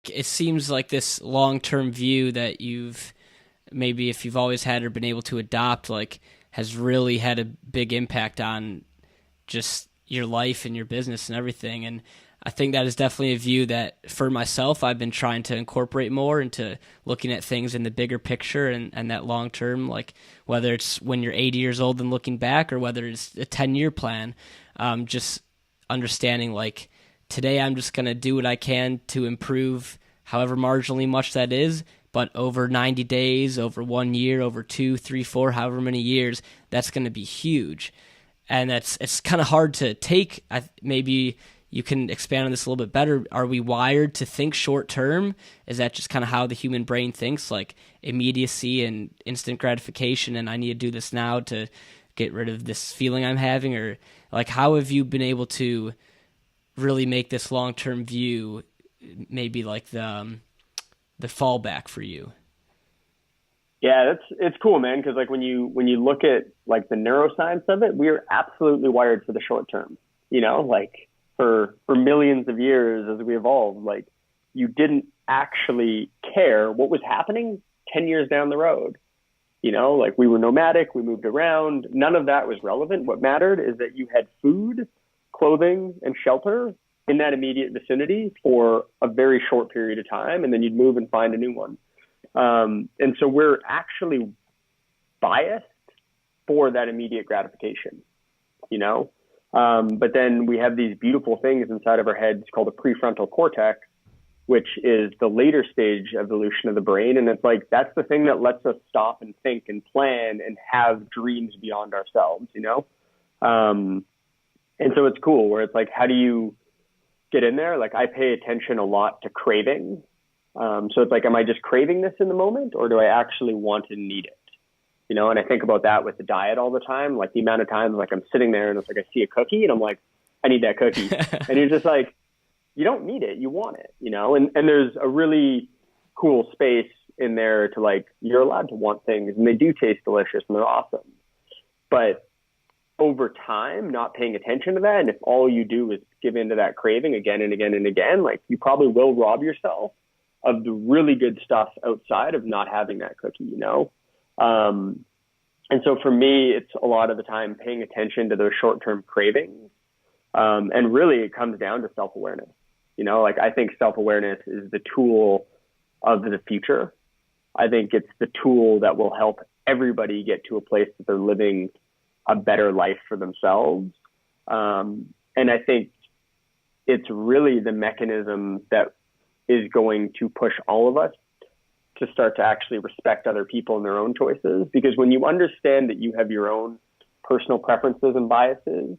it seems like this long-term view that you've maybe, if you've always had or been able to adopt, like has really had a big impact on just your life and your business and everything. And I think that is definitely a view that for myself, I've been trying to incorporate more into looking at things in the bigger picture and that long term, like whether it's when you're 80 years old and looking back, or whether it's a 10-year plan, just understanding like today I'm just going to do what I can to improve however marginally much that is. But over 90 days, over 1 year, over 2, 3, 4, however many years, that's going to be huge. And it's kind of hard to take. Maybe you can expand on this a little bit better. Are we wired to think short term? Is that just kind of how the human brain thinks, like immediacy and instant gratification, and I need to do this now to get rid of this feeling I'm having? Or like, how have you been able to really make this long-term view maybe like the fallback for you? Yeah, it's cool, man. Because like when you look at like the neuroscience of it, we are absolutely wired for the short term. You know, like for millions of years as we evolved, like you didn't actually care what was happening 10 years down the road. You know, like we were nomadic, we moved around. None of that was relevant. What mattered is that you had food, clothing, and shelter in that immediate vicinity for a very short period of time, and then you'd move and find a new one. And so we're actually biased for that immediate gratification, you know? But then we have these beautiful things inside of our heads called the prefrontal cortex, which is the later stage evolution of the brain. And it's like, that's the thing that lets us stop and think and plan and have dreams beyond ourselves, you know? And so it's cool where it's like, how do you get in there? Like I pay attention a lot to craving. So it's like, am I just craving this in the moment, or do I actually want and need it? You know, and I think about that with the diet all the time, like the amount of times like I'm sitting there and it's like I see a cookie and I'm like, I need that cookie. And you're just like, you don't need it, you want it, you know? And there's a really cool space in there to like, you're allowed to want things and they do taste delicious and they're awesome. But over time, not paying attention to that, and if all you do is give into that craving again and again and again, like you probably will rob yourself of the really good stuff outside of not having that cookie, you know? And so for me, it's a lot of the time paying attention to those short-term cravings. And really it comes down to self-awareness. You know, like I think self-awareness is the tool of the future. I think it's the tool that will help everybody get to a place that they're living a better life for themselves. And I think it's really the mechanism that is going to push all of us to start to actually respect other people and their own choices. Because when you understand that you have your own personal preferences and biases,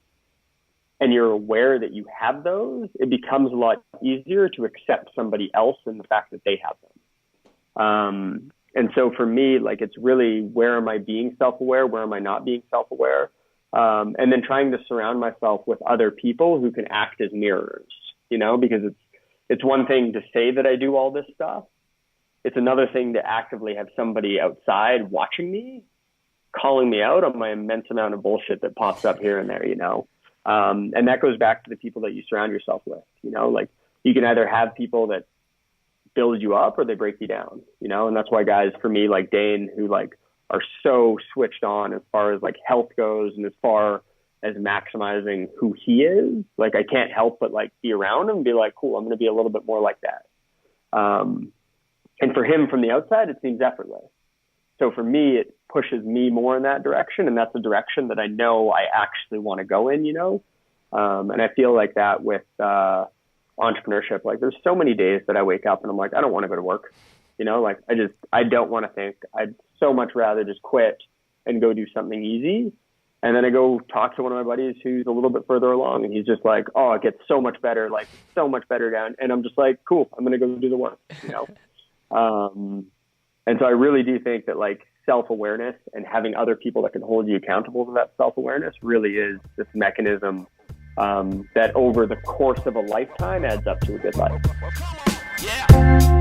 and you're aware that you have those, it becomes a lot easier to accept somebody else and the fact that they have them. And so for me, like, it's really, where am I being self-aware? Where am I not being self-aware? And then trying to surround myself with other people who can act as mirrors, you know, because it's one thing to say that I do all this stuff. It's another thing to actively have somebody outside watching me, calling me out on my immense amount of bullshit that pops up here and there, you know? And that goes back to the people that you surround yourself with, you know, like you can either have people that build you up or they break you down, you know? And that's why guys for me, like Dane, who like are so switched on as far as like health goes and as far as maximizing who he is, like I can't help but like be around him and be like, cool, I'm going to be a little bit more like that. And for him from the outside, it seems effortless. So for me, it pushes me more in that direction. And that's a direction that I know I actually want to go in, you know? And I feel like that with entrepreneurship. Like there's so many days that I wake up and I'm like, I don't want to go to work. You know, like I don't want to think. I'd so much rather just quit and go do something easy. And then I go talk to one of my buddies who's a little bit further along and he's just like, oh, it gets so much better, like so much better down. And I'm just like, cool, I'm going to go do the work, you know? And so I really do think that like self-awareness and having other people that can hold you accountable to that self-awareness really is this mechanism that over the course of a lifetime adds up to a good life. Yeah.